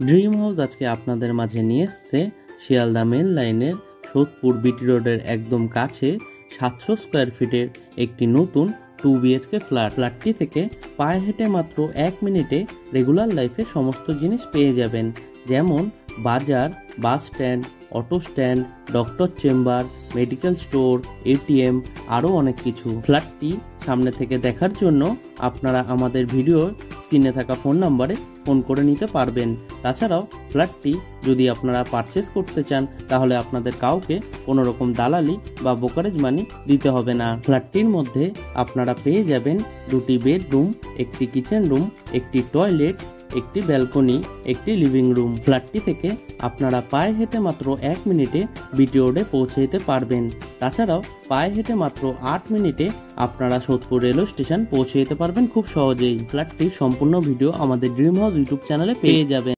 Dream house আজকে আপনাদের মাঝে নিয়ে এসছে শিয়ালদা মেন লাইনের সোদপুর বিটি রোডের একদম কাছে 700 স্কোয়ার ফিটের একটি নতুন 2 BHK ফ্ল্যাটটি থেকে পায়ে হেঁটে মাত্র 1 মিনিটে রেগুলার লাইফে সমস্ত জিনিস পেয়ে যাবেন, যেমন বাজার, bus stand, auto stand, doctor chamber, medical store, ATM, আরও অনেক কিছু। ফ্ল্যাটটি সামনে থেকে দেখার জন্য আপনারা আমাদের ভিডিওর স্ক্রিনে থাকা ফোন নাম্বারে ফোন করে নিতে পারবেন। তাছাড়াও ফ্ল্যাটটি যদি আপনারা পারচেস করতে চান তাহলে আপনাদের কাউকে কোনো রকম দালালি বা ব্রোকারেজ মানি দিতে হবে না। ফ্ল্যাটটির মধ্যে আপনারা পেয়ে যাবেন 2টি বেডরুম, একটি কিচেন রুম, একটি টয়লেট, একটি ব্যালকনি, একটি লিভিং রুম। ফ্ল্যাটটি থেকে আপনারা পায়ে হেঁটে মাত্র 1 মিনিটে বিটি রোডে পৌঁছে যেতে পারবেন। তাছাড়াও পায়ে হেঁটে মাত্র 8 মিনিটে আপনারা সোদপুর রেলওয়ে স্টেশন পৌঁছে যেতে পারবেন খুব সহজেই। ফ্ল্যাটটির সম্পূর্ণ ভিডিও আমাদের ড্রিম হাউস ইউটিউব চ্যানেলে পেয়ে যাবেন।